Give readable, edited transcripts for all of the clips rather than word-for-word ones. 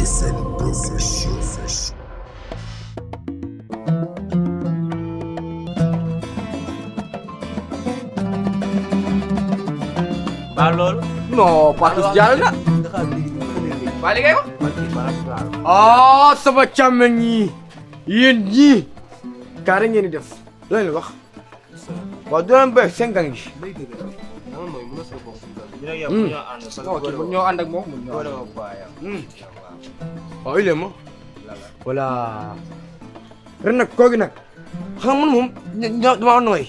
seen profession. Ba loolu. non Patus jàll na. waa li ngay wax. sama càmmeñ yi yéen ñii. kaa rek ngeen di def loolu leen wax. waaw doo leen béy 5 ans gi. ñoo ànd ak moom. waaw il est ma. voilà. ren nag kooku nag xam nga man moom damaa nooy.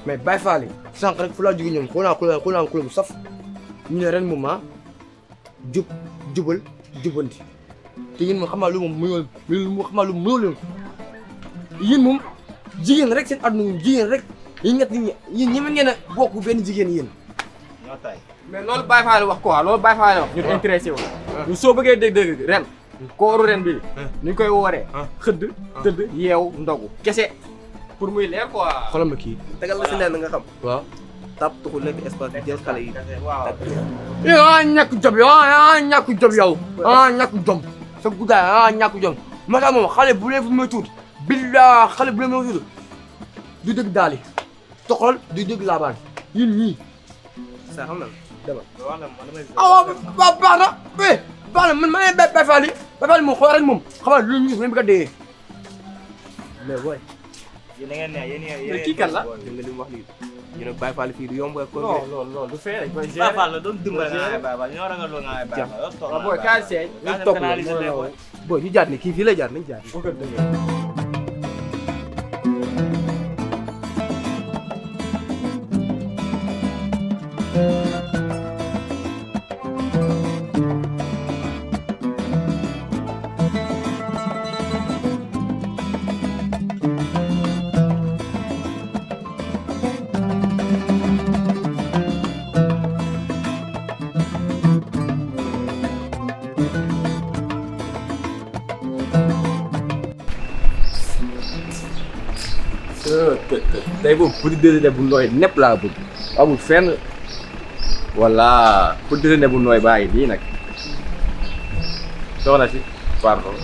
mais Baye Fall yi sànq rek fu laa jógee ñoom xool naa bu saf. ñu ne ren moom jubal jubanti te yéen moom xam naa lu moom mënoo leen yéen moom jigéen rek seen àdduna moom jigéen rek yéen ñett ñi yéen ñeme ngeen a bokk benn jigéen yéen. ñoo tay mais loolu Baye Fall wax quoi loolu Baye Fall wax ñun intéressé wu ñu soo bëggee dégg ren kooru ren bi ni ñu koy wooree xëdd tëdd yeew ndogu kese pour muy leer quoi. xoolal ma kii tegal la si lenn nga xam. waaw. tap tuxu lekk espace bi jël xale yi. yow ñàkk jom yow ñàkk jom yow ñàkk jom sa guddaay ñàkk jom ma tax moom xale bu leen fu may tuut billaa xale bu leen may tuut du dëgg daal yi toxal du dëgg laabaan yéen ñii sa xam na dama baax na baax na man ma ne Baye Fall yi moom xool rek moom xamal lu ñu gis mu bëgg a dee mais booy yéen da ngeen ne yéen kii kan la dégg nga li mu wax nii ñu ne Baye Fall fii du yomb ak ko non du fee rek koy Baye Fall la doon dimbali nga Baye Fall ñoo ragal nga Baye Fall waaw booy kaay seey ñu topp la booy ñu jaar ni kii fii lay jaar nañ jaar tey boobu petit déjeuner bu nooy nepp laa bëgg amul fenn voilà petit déjeuner bu nooy baa ngi nii nag soxna si pardon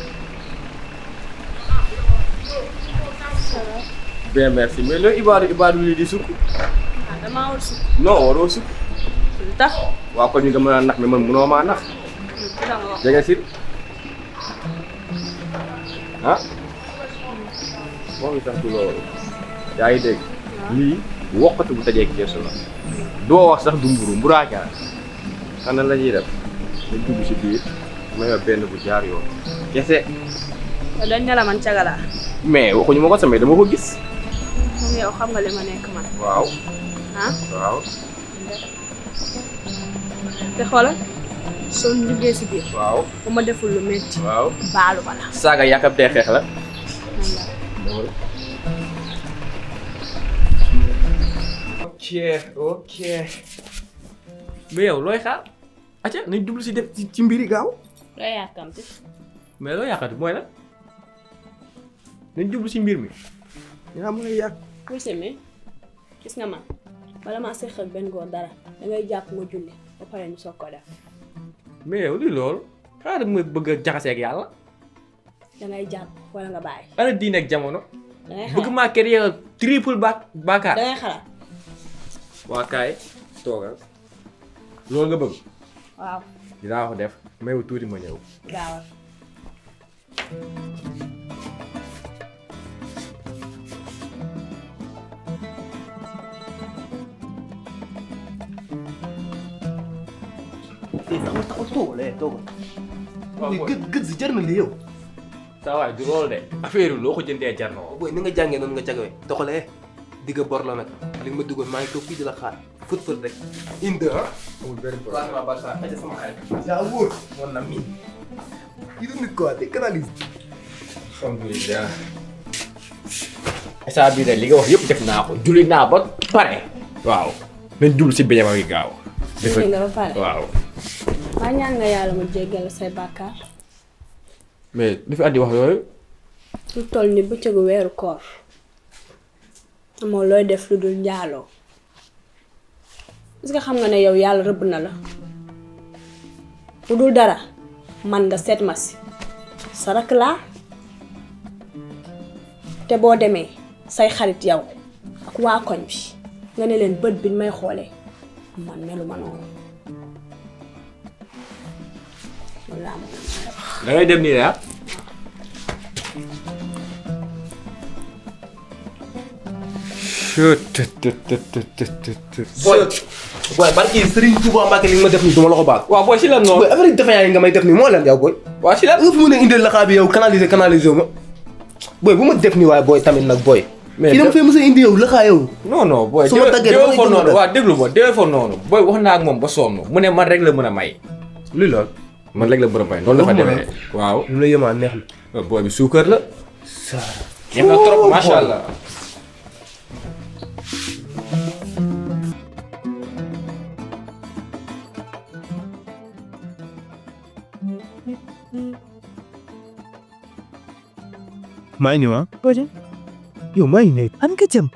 bien merci mais loolu ibaadu lii di sukk damaa war sukk non waroo sukk lu tax waaw kon ñu nga mën a nax mais man mënoo maa nax jege si moom itam du loolu yaa ngi dégg lii wokkatu bu tajee keesu la doo wax sax du mburaakaar xanaa la ñuy def ñu dugg si biir ma yor benn bu jaar yoon kese. dañ ne la man cagala. mais waxuñu ma ko samay dama ko gis. moom yow xam nga li ma nekk man. waaw. waaw. te xoolal soo duggee si biir. waaw bu ma deful lu métti. waaw baalu ba la. saaga yàkkamtee xeex la. ok mais yow looy xaar acca nañ jublu si def ci mbiri gaaw loo yàkkamti mais loo yàqati mooy la nañ jublu si mbir mi yaa mën a yàq pour seme gis nga man bala maa seq ak benn góor dara dangay jàpp nga julli ba pare ñu soog ko def mais yow li loolu xaaral ma bëgg a jaxaseeg yàlla dangay jàpp wala nga bàyyi ana diine ak jamono dangay xalaat bëgg maa créer triple bàkkaar dangay xalaat waa kaay toogal loolu nga bëgg waaw dinaa ko def may wu tuuti ma ñëw gaawal sama taxaw toogalee toogal gëd si jar na li yow saa waay du loolu de affaire loo ko jëndee jar na ko booy ni nga jàngee noonu nga cagawee doxalee digga bor la nag li nga ma duggoon maa ngi toog fii di la xaar fët rek inde amul benn classement Barça aja sama xarit yaa wóor moon na miin yi du nit quoi te canalise alhamdulilah saa bii de li nga wax yëpp def naa ko julli naa ba pare waaw nañ jublu si beñama gi gaaw julli nga ba pare waaw maa ñaan nga yàlla mu jéggal say bàkkaar mais lu fi andi wax yooyu lu toll ni bëccëgu weeru koor amoo looy def lu dul njaaloo est-ce que xam nga ne yow yàlla rëbb na la bu dul dara man nga seet ma si sa rakk laa te boo demee say xarit yow ak waa koñ bi nga ne leen bët biñ may xoolee man melu ma noonu loolu laa mën a da ngay dem nii ah. booy barki Serigne Touba Mbacke li nga ma def nii du ma la ko baal. waaw booy si lan noonu. booy affaire yi defe nga may def nii moo leen yow booy. waaw si lan. nga fi mën a indil laxaa bi yow canaliser wu ma. booy bu ma def nii waaye booy tamit nag booy. mais fii dama fee mës a indi yow laxaa yow. non non booy. su ma daggee dama lay fa noonu waaw déglu ma déwee fa noonu. booy wax naa ak moom ba sonn mu ne man rek la mën a may. luy lool. man rek la mën a may noonu la fa demee. waaw. lu la yëmaa neex na. booy bi suukar la. neex na trop macha allah. maa ngi ñëw ah. Breudeu yow maa ngi nekk. fan nga jëm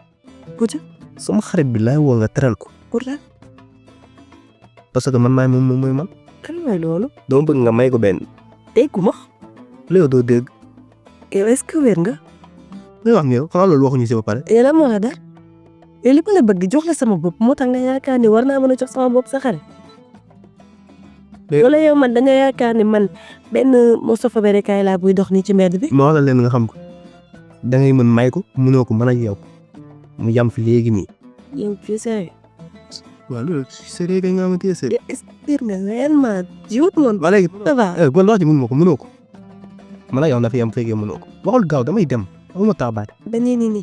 Breudeu sama xarit bi laay woo nga teral ko. pour lan parce que man maay moom mooy man. kan mooy loolu dama bëgg nga may ko benn. dégguma léegi doo dégg. yow est-ce que wér nga li wax nga yow xanaa loolu waxuñu si ba pare. yow lan moo la dal yow li ma la bëgg jox la sama bopp moo tax nga yaakaar ni war naa mën a jox sama bopp sa xarit wala yow man da nga yaakaar ni man benn Moustapha Berekaay laa buy dox nii ci mbedd bi ma wax la leen nga xam ko da ngay mën may ko mënoo ko mën ak yow mu yam fi léegi nii. yow tu sais waaw loolu sérieux kay nga xamante ne sérieux. est-ce nga réellement jiwut moom waa léegi ça va bon wax ji mënuma ko mënoo ko man ak yow na fi yam fekkee mënoo ko waxul gaaw damay dem amuma taabaat. ba nii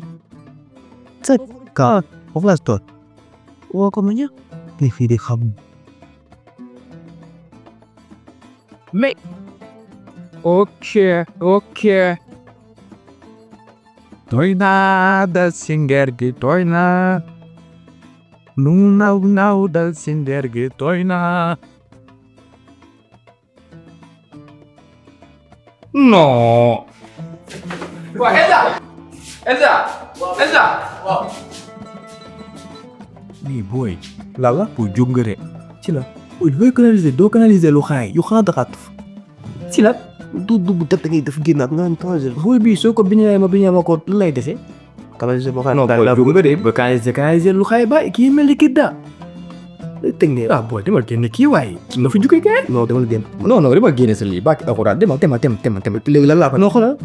sa kaa foofu laa si tool. woo ko ma ñëw kii fii di xam. Mais ok doy na dal si ngeer gi doy na nu naw dal si ngeer gi doy na non waaw Elsa. waaw. nii booy lala bu jub nga de ci la. doo canaliser lu xaay yu xaar daxaat ci la du dugg def da ngay def génnaat nga am temps. booy bii soo ko biñee ma ko lu lay dese canaliser boo xam non booy jub nga de ba canaliser lu xaay ba kii mel ni kii daa technique. ah booy demal génne kii waaye na fi jugee kay non dama la génn. non demal génne sa lii bàkki alxuraan demal léegi lan laa ko. non xoolal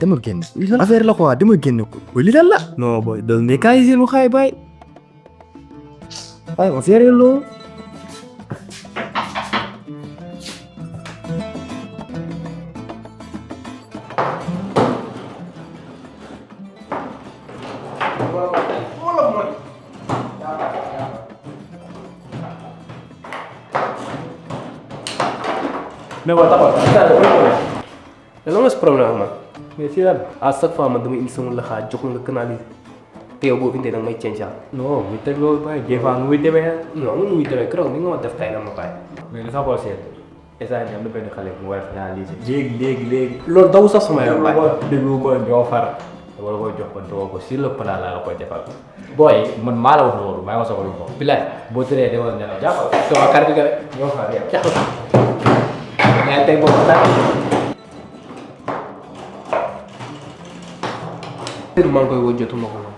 demal génne affaire la quoi demal génne ko booy li lan la non booy dal mais canaliser lu xaay baay waaye ma seere loo mais waa taxawal. te lan nga si problème ak man. mais fii daal à chaque fois man dama indi sama laxaat jox la nga canaliser te yow boo indee da nga may cencaal. non muy teg loolu bàyyi des fois nu muy demee. non nu muy demee keroog ni nga ma def tey na ma bàyyi. mais li sax boo seet instant yii am na benn xale bu war a finaliser. léegi. loolu daw sax sama yoon bàyyi. déglu ko doo fara. dama la koy jox ko doo ko sur le plan laa la koy defal. booy man maa la wax loolu maa ngi ko soxla ko. bilaay boo tëree demal ne la jàppal. sama carte ga ñoo far yow. yaa tey boobu sax. maa ngi koy woo jotuma ko moom.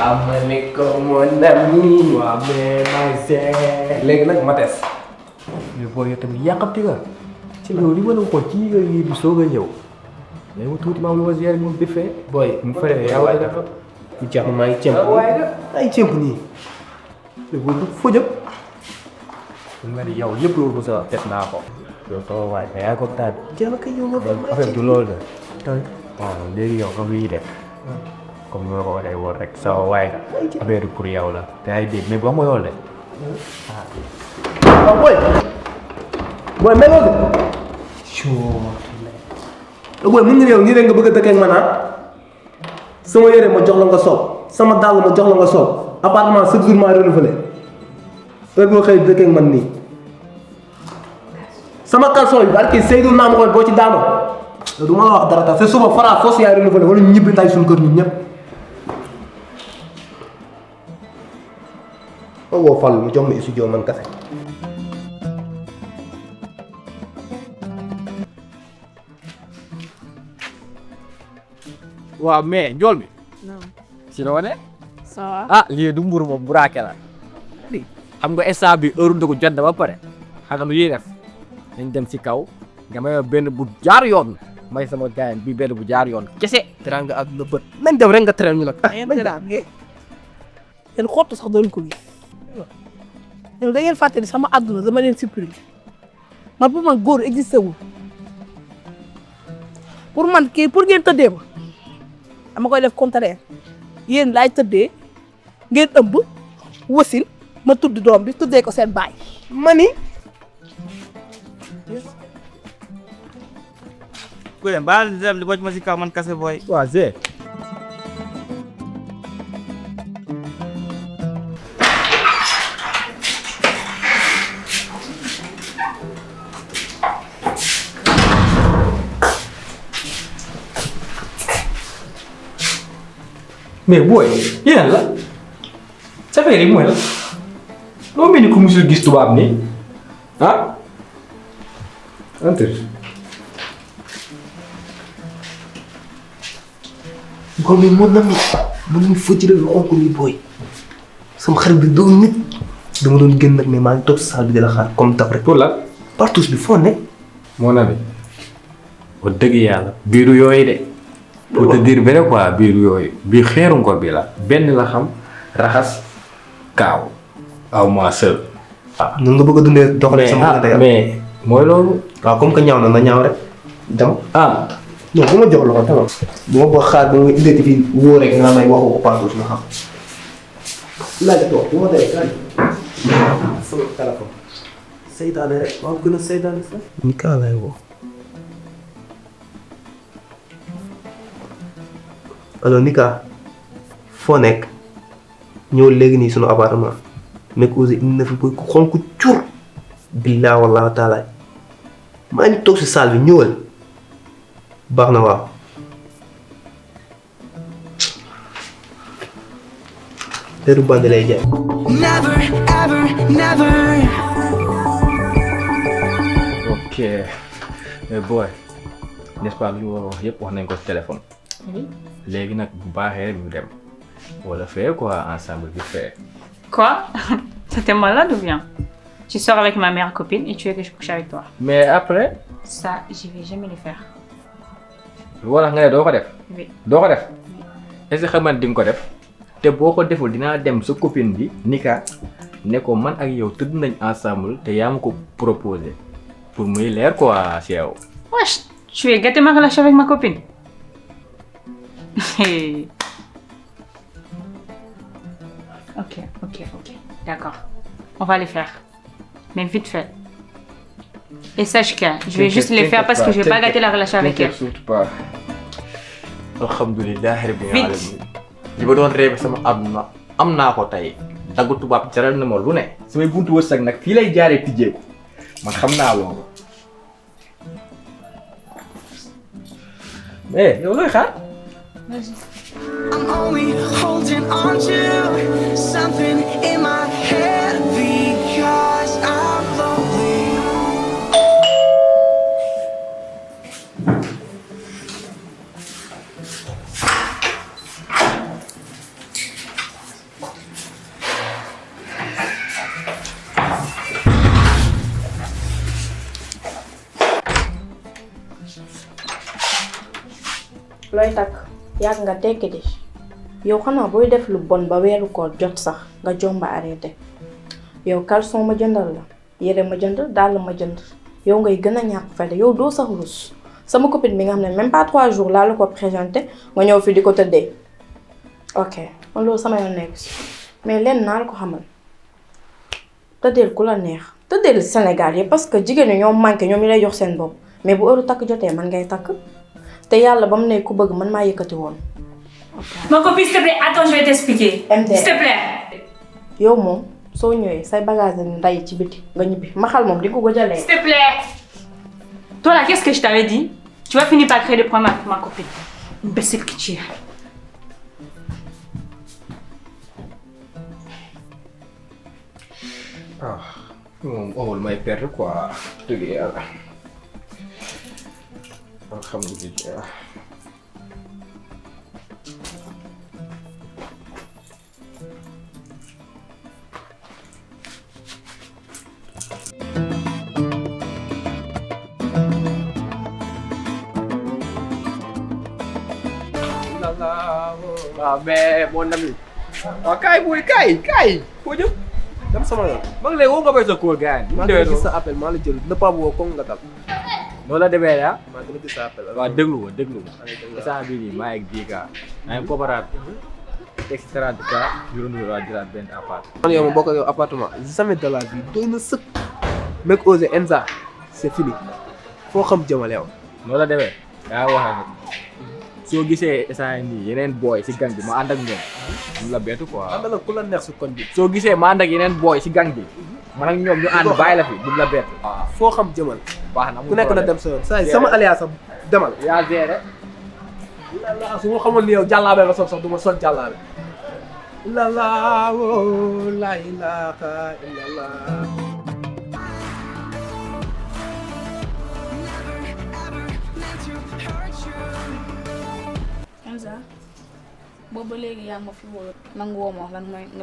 amane ko mon ami. waaw mais maa ngi seet. léegi nag ma des. mais booy yow tamit yàqamti nga. ci la li ma la ko ci nga yi bi soog a ñëw. mais mu tuuti maa ngi was yar moom bi fee. booy mu faree yaa waay dafa. bu jeex maa ngi cemp ay cemp nii. léegi bu foo jëm. nga ni yow yëpp loolu sa def naa ko. yow soo waay mais yaa ko taal. jeex na kay yow nga affaire du loolu la. waaw léegi yow comme yi def. comme ni ma ko waxee woon rek sa waay nga. affaire pour yow la. te ay dégg mais boo ma yow de. waaw booy. booy meloo de. booy mun nga yow nii rek nga bëgg a dëkk ak man ah. sama yére ma jox la nga soob. sama dàll ma jox la nga soob. appartement chaque jour maa renouvelé. heure boo xëy dëkk ak man nii. sama caleçon yi barki Seydou naa ma ko boo ci daanoo. du ma la wax dara tax te suba Fara foos yaay renouvelé wala ñu ñibbi tay suñu kër ñun ñëpp. ma woo Fall mu jox ma studio man kase. waaw mais njool bi. si la wane. ça va. ah lii du mburu moom buraake la. xam nga instant bi heure ndogu jot na ba pare xam nga lu ñuy def dañ dem si kaw nga may benn bu jaar yoon may sama gaayan bi benn bu jaar yoon kese. teranga àdduna bët nañ dem rek nga teral ñu nag. yéen xottu sax doon ko gis yow da ngeen fàtte ni sama àdduna dama leen supprimer man pour man góor existé wul pour man kii pour ngeen tëddee ma dama koy def contraire yéen laay tëddee ngeen ëmb wasin ma tudd doom bi tuddee ko seen baay mani. ku dem baal di dem di boj ma si kaw man kase booy. waaw Zé. mais booy yéen la sa affaire yi mooy la loo mel ni ku musul gis tubaab nii ah. Ngol mi mon ami mu ngi fëcc rek lu xonk ni booy sama xarit bi doo nit dama doon génn nag mais maa ngi toog si salle bi di la xaar comme tap rek. pour la partout bi foo ne. mon ami wax dëgg yàlla biiru yooyu de pour te dire vrai quoi biiru yooyu bii xeeru ngor bi la benn la xam raxas kaaw aw ma seul. ah nun nga bëgg a dundee doxalee sama diggante mais mooy loolu. waaw comme que ñaaw na ñaaw rek dama. ah non bu ma jox loxo tamit bu ma ko xaar ba nga indee fii wóor rek nga may waxu ko partout nga xam. laaj toog bu ma dee laaj. sama téléphone. seytaane rek waaw gën a seytaane sax. ni kaa lay woo. alors Nika foo nekk ñëw léegi nii sunu appartement nekk aussi indi na fi boy ku xonk cur billaa wallaahi taala maa ngi toog si salle bi ñëwal baax na waaw. teru bande lay jaay. Never, ever, never. ok mais boy n'est-ce pas lu ñu war a wax yëpp wax nañ ko si téléphone. léegi nag bu baaxee rek ñu dem wala faire quoi ensemble vite fait. Quoi? T'es malade ou bien? Tu sors avec ma meilleure copine et tu veux que je couche avec toi? mais après. Ça, je vais jamais le faire. wala nga ne doo ko def. Oui. doo ko def est-ce que xam nga di nga ko def te boo ko deful dinaa dem sa copine bi Nika ne ko man ak yow tëdd nañ ensemble te yaa ma ko proposé pour muy leer quoi si yow. Wesh, tu es gâté ma relation avec ma copine? Ok. D'accord. On va les faire. Mais vite fait. Et sache que je vais juste les faire parce que je vais pas gâter la relation avec elle. Surtout pas. Alhamdulillah rabbil alamin. li ma doon rêve sama àdduna am naa ko tey daggu tubaab jaral na ma lu ne. samay buntu wërsëg nag fii lay jaaree tijjeeku man xam naa loolu. mais yow looy xaar. I'm only holding on to something in my head because I'm lonely. looy takk yàgg nga tekki di yow xanaa booy def lu bon ba weeru koor jot sax nga jomba arrêté yow caleçon ma jëndal la yére ma jënd dàll ma jënd yow ngay gën a ñàkk fayda yow doo sax rus sama copine bi nga xam ne même pas 3 jours laa la ko présenté nga ñëw fi di ko tëddee ok man loolu sama yoon nekk si mais lenn naa la ko xamal tëddeel ku la neex tëddeel Sénégal yi parce que jigéen ñi ñoo manqué ñoom ñu lay jox seen bopp mais bu heure takk jotee man ngay takk te yàlla ba mu ne ku bëgg man maa yëkkati woon. Mon copine, s'il te plaît, attends, je vais t'expliquer. MD. S'il te plaît. yow moom soo ñëwee say bagage dañu nday ci biti nga ñibbi ma xal moom di ko gëjalee. S'il te plaît. Toi là, qu'est-ce que je t'avais dit? Tu vas finir par créer des problèmes avec ma copine. Imbécile que tu es. ah moom awul may perdre quoi dëgg yàlla alhamdulilah. waaw mais mon ami. waaw kaay buy kaay. foo jëm. dem sama yoon. ba nga léegi woo nga bay sa kóol gars yi. maa ngi gis sa appel maa la jël ne pas woo ko nga dal. noonu la demee ah. maa ngi gis sa appel. waaw déglu ma. instant bii nii maa ngi 10K. maa ngi coopérative. teg si 30K. juróomi waa jëlaat benn appart. man yow ma bokk ak yow appartement jamais de la vie doy na sëkk. mec osé Enza c'est fini foo xam jëmale yow. noonu la demee. yaa wax nag soo gisee instant nii yeneen booy si gang bi ma ànd ak ñoom. mu la bettu quoi. ànd na ku la neex si koñ bi. soo gisee ma ànd ak yeneen booy si gang bi. man ak ñoom ñu ànd bàyyi la fi du la bett. waaw foo xam jëmal. baax na ku nekk na dem sa yoon saa yi sama alias am demal. yaa géré. su ma xamoon ni yow jàllaabe nga sol sax du ma sol jàllaabe. la ilaha illallah. Enza boobu ba léegi yaa ngi ma fi wóor nangu woo ma wax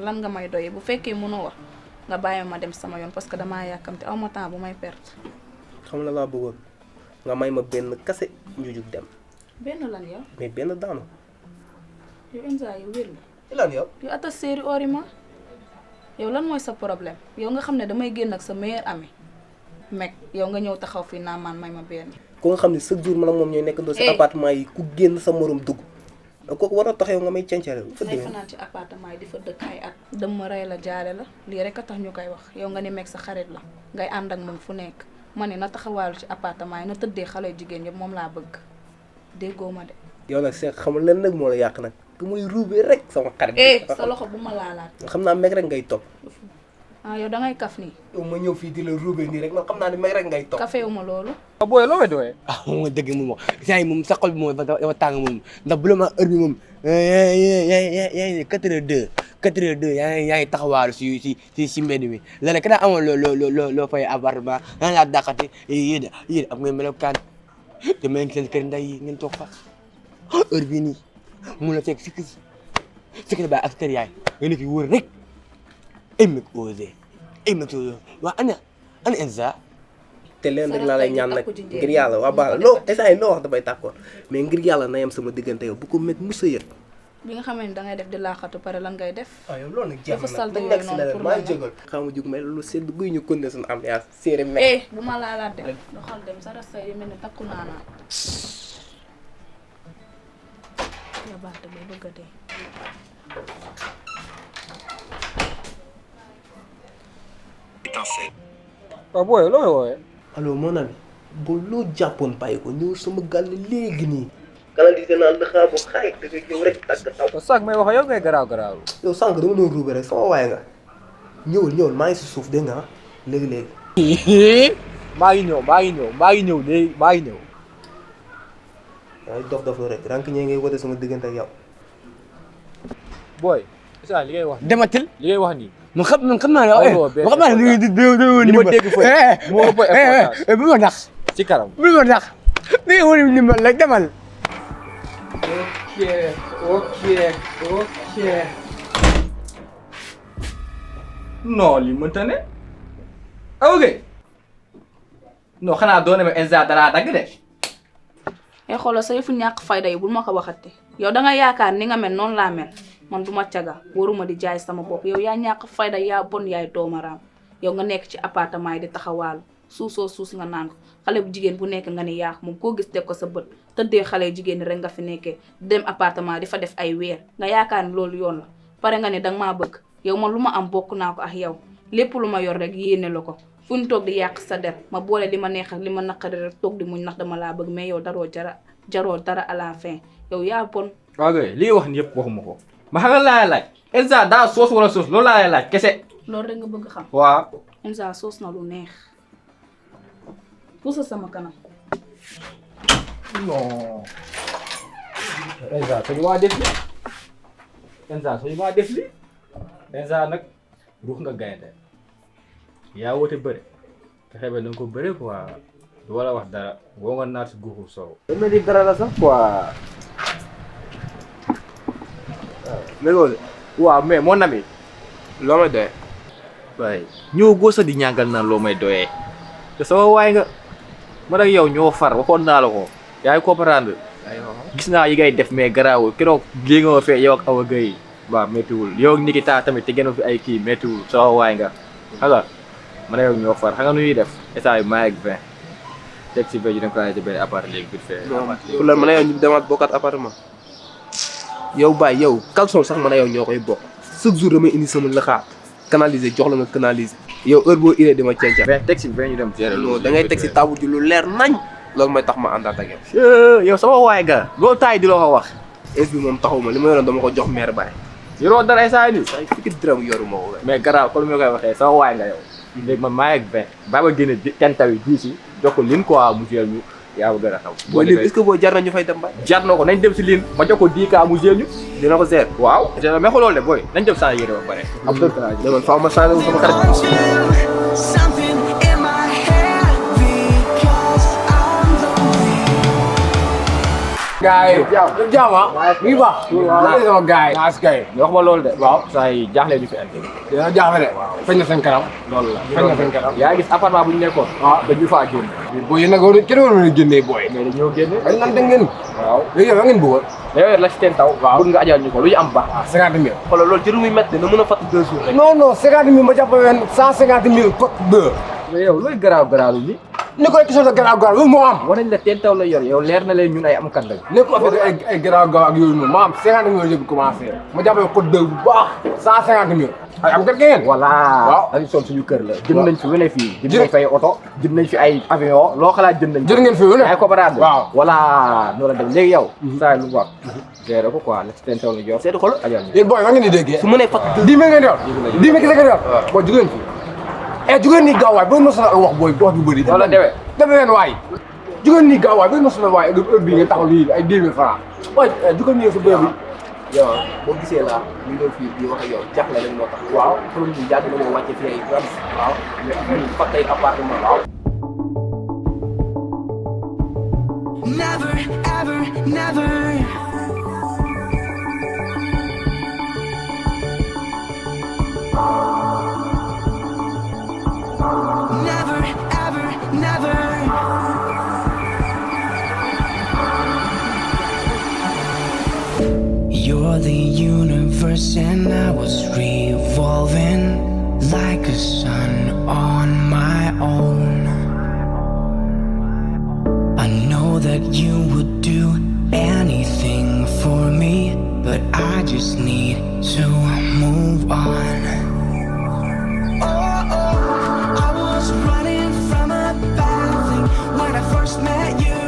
lan nga may doyee bu fekkee mënoo wax nga bàyyi ma dem sama yoon parce que damaa yàkkamte aw ma temps bu may perte. xam la laa bëggoon nga may ma benn kase ñu jug dem. benn lan yow. mais benn daanu. yow Enza yow wér la. lan yow. yow ata séeri orima yow lan mooy sa problème yow nga xam ne damay génn ak sa meilleur ami mec yow nga ñëw taxaw fii naa man may ma benn. ku nga xam ne chaque jour man ak moom ñooy nekkandoo si appartement yi ku génn sa morom dugg. kooku war a tax yow nga may cencere. ay fanaan ci appartement yi di fa dëkk ay at. dem ma rey la jaare la lii rek a tax ñu koy wax yow nga ni meeg sa xarit la ngay ànd ak moom fu nekk ma ne na taxawaalu ci appartement yi na tëddee xale jigéen yëpp moom laa bëgg déggoo ma de. yow nag Seck xamul leen nag moo la yàq nag ku muy ruubee rek sama xarit. sa loxo bu ma laalaat. xam naa meg rek ngay topp. ah yow dangay kaf nii. yow ma ñëw fii di la ruubee nii rek man xam naa ni meg rek ngay topp. kafewu ma loolu. ah booy loo may doyee. ah moom dëgg moom saa yi moom sa xol bi moom dafa tàng moom ndax bu la ma heure bi moom yaa ngi 4h02 yaa ngi taxawaalu si mbedd mi léeg-léeg ka daa amoon loo fay appartement yaa laa dàqati yéen am ngeen melokaan te ma ngi seen kër nday yi ngeen toog fa heure bii nii mun la fekk si kër baay ak kër yaay nga ne fi wër rek ay mec osé waa ana Enza te leen rek laa lay ñaan nag ngir yàlla waa baax la loo instant yi loo wax dafay tàkkoon mais ngir yàlla na yem sama diggante yow bu ko met musa yët bi nga xamee ni dangay def di laaxatu pare lan ngay def. waaw yow loolu nag jeex dafa na salte nag yooyu noonu pour maa ngi jégal xam nga jug may lu sedd guy ñu continuer suñu ambiance séeréer mec. bu ma laalaat dem doxal dem sa rasta yi mel ni takku naa naa. ya baate bay bëgg a dee. waaw booy loo may woowee. allo mon ami boo loo jàppoon bàyyi ko ñëw sama gàll léegi nii. canalisé naa la xaar bu xaay da ngay ñëw rek tàgg taw. sax may wax yow ngay garaaw. yow sànq dama doon ruube rek sama waay nga ñëwal maa ngi si suuf dégg nga léegi. maa ngi ñëw léegi maa ngi ñëw. yaa ngi dof la rek rank ñee ngay wote sama diggante ak yow. booy isa li ngay wax. dematil li ngay wax nii. man xam naa ne li ma dégg fooy moo ëpp importance. bu ma nax ci kanam. bu ma nax li nga wone ndimbal la demal. ok. non li mënta ne. ok. non xanaa doone ma Enza dara dagg de. ay xoolal sa yëfu ñàkk fayda yi bul ma ko waxati yow danga yaakaar ni nga mel noonu laa mel man duma caga waruma di jaay sama bopp yow yaa ñàkk fayda yaa bon yaay doomaraam yow nga nekk ci appartement yi di taxawaalu suusoo suus nga naan ko xale bu jigéen bu nekk nga ni yaax moom koo gis teg ko sa bët tëddee xale jigéen ñi rek nga fi nekkee dem appartement di fa def ay weer nga yaakaar ni loolu yoon la pare nga ne danga maa bëgg yow man lu ma am bokk naa ko ak yow lépp lu ma yor rek yéene la ko fu ñu toog di yàq sa der ma boole li ma neex ak li ma naqari rek toog di muñ ndax dama laa bëgg mais yow jaroo dara à la fin yow yaa bon. waaw kay li nga wax ni yëpp waxuma ko ma xam nga laa laaj Enza daa soos wala soos loolu laa lay laaj kese. loolu rek nga bëgg xam. waaw. Enza soos na lu neex pusa sama kanam. non. Enza soo ñu waa def li Enza nag ruux nga gaynde yaa woote bëre fexe ba na nga ko bëre quoi du wala wax dara boo nga naat si guuxu soow. dama di dara la sax quoi. waaw mais mon ami loo may doyee. waaye ñëw góor sa di ñàngal naan loo may doyee te sama waay nga man ak yow ñoo far waxoon naa la ko yaa ngi comprendre gis naa yi ngay def mais garaawul keroog lii nga ma fee yow ak Awa Gueye waaw méttiwul yow ak Nikita tamit te gënu fi ay kii méttiwul sama waay nga xam nga man ak yow ñoo far xam nga nu ñuy def état yi maa ak 20 teg si béy ñu dem classé benn appart léegi vite fait. pour lan man a yow ñu demaat bokkaat appartement. yow Baye yow caleçon sax man a yow ñoo koy bokk chaque jour damay indi sama lëxaat canaliser jox la nga canaliser. yow heure boo iree dama cenca. mais teg si benn ñu dem gérer non da ngay teg si table ji lu leer nañ. loolu mooy tax ma àndaat ak yow. yow sama waay nga loolu taay di la ko wax. es bi moom taxaw ma li ma yoroon dama ko jox mère Baye. yoroo dara saa yi nii. ay fukki dërëm yoru ma ko. mais garaaw comme ni ma koy waxee sama waay nga yow. léegi man maa ak 20 baa ma génne tentaw yi 10 yi jox ko lin quoi mu jël ñu yaa ma gën a xam. boo lin est-ce que boo jar na ñu fay dem Baye. jar na ko nañ dem si lin ma jox ko 10K mu jël ñu. dina ko seet. waaw mais xooloo de booy nañ dem saa yére ba pare. am dëgg naa ji man faaw ma saa sama xarit. Something in my head because I'm lonely. gars yi jaama mi baax sama gars yi naas kay wax ma loolu de waaw saa yi jaaxle ñu fi andi. dina jaaxle de fañ na seen kanam loolu la fañ na seen kanam yaa gis appartement bu ñu nekkoon. dañu faa génn. booy yi nag kenn waroon na génnee booy mais dañoo génne. ay nante ngeen waaw léegi yow ngeen bëggoon mais la si teen taw. bëgg nga ajal ñu ko lu ñu am baax. 50 000 xoolal loolu jëru muy métti na mën a fatt 2 jours rek. non non 50 000 ma jàpp wen 150 000 cote 2 mais yow looy garaaw garaaw ni ni koy question de garaaw garaaw loolu moo am war nañ la teen taw la yor yow leer na leen ñun ay am kan lañ. nekkul affaire ay garaaw garaaw ak yooyu noonu ma am 50 000 yëpp commencé ma jàpp cote 2 bu baax 150 000 ay am kat ngeen voilà waaw dañu sonn suñu kër la jënd nañ fi lu ne fii jënd nañ fi ay oto jënd nañ fi ay avion loo xalaat jënd nañ jënd ngeen fi lu ne ay coopérative waaw voilà noonu la dem léegi yow saa lu wax géré ko quoi la teen taw la yor seetu xol ajal ñu yéen booy wa ngeen di déggee su mënee fatt 10 000 ngeen yor 10 000 kese ngeen yor boo jugeen fi jugeen nii gaaw waay boo mos a wax booy wax bu bëri wala dewe demee leen waay jugeen nii gaaw waay boo mos a waay heure bii ngeen taxaw lii ay 10 000 francs waay jugeen nii sa bëy bi yow boo gisee laa ñu doon fii di wax ak yow jaaxle lañ moo tax. waaw pour ñu yàgg na moo wàcce fii ay gan. waaw mais affaire yi fàtte ay appartement. waaw. Never, ever, never. Never, ever, never. You're the universe and I was revolving like a sun on my own. I know that you would do anything for me, but I just need to move on. Oh, I was running from a bad thing when I first met you.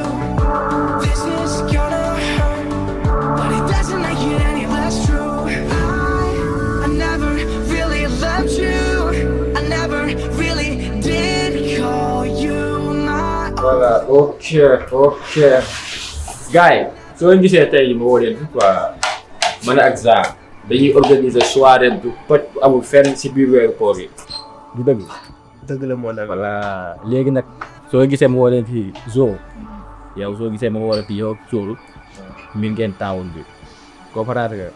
This is gonna hurt, but it doesn't make it any less true. I never really loved you. I never really did call you my own. voilà ok gars yi soo gisee tey li ma woo leen quoi man ak Zaa dañuy organiser soirée bu toj bu amul fenn si biir weeru koor yi du dëgg. dëgg la moo nag. voilà léegi nag soo gisee ma woo leen fii Zo yow soo gisee ma woo leen fii yow ak Zoro mi ngeen taawul bi comprendre nga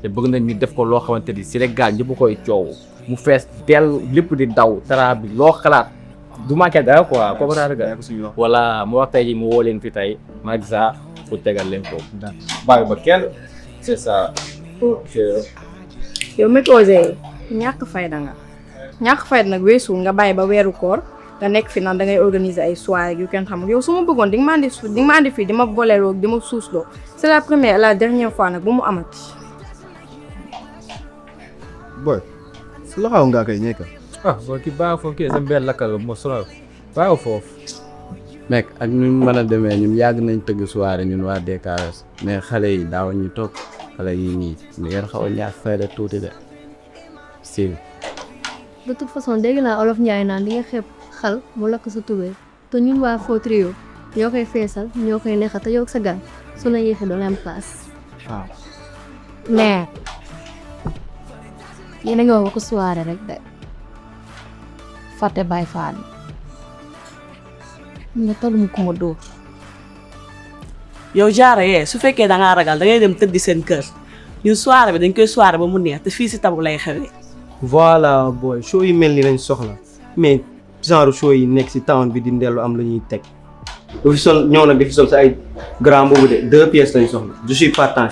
te bëgg nañ ni def ko loo xamante ni Sénégal ñëpp koy coow mu fees dell lépp di daw tara bi loo xalaat du manqué dara quoi comprendre nga. voilà mu wax tey jii mu woo leen fi tey ma ak Zaa pour tegal leen ko. bàyyi ba kenn c'est ça. yow Mécosé ñàkk fayda nga ñàkk fayda nag weesul nga bàyyi ba weeru koor nga nekk fi naan da ngay organiser ay soirée yu kenn xamul yow su ma bëggoon di nga ma andi fii di ma boleeloo di ma suusloo c'est la première et la dernière fois nag bu mu amati. boy su la xaw ngaa koy ñeeka boo ki baax foofu kii sa mbel lakkal mo sonal baaw foofu. mec ak ñu mën a demee ñun yàgg nañ tëgg soirée ñun waa DKS mais xale yi daaw ñu toog xale yi nii ñu ngeen xaw a ñaar fayda tuuti de si. de toute façon dégg naa olof Njaay naan di nga xeeb xal mu lakk sa tubéy te ñun waa Faux Trio ñoo koy feesal ñoo koy neexal te yow sa gan su la yéexee doon am place. waaw. mais yéen a ngi wax waxu soirée rek de fàtte bàyyi faal yi nga tollu mu ko ma dóor. yow jaara yee su fekkee da ngaa ragal da ngay dem tëddi seen kër ñun soirée bi dañ koy soirée ba mu neex te fii si tabu lay xewee. voilà boy show yi mel ni lañ soxla mais genre show yi nekk si town bi di ndellu am la ñuy teg. du fi sol ñëw nag di fi sol sa ay grand boobu de 2 pièces lañ soxla je suis partant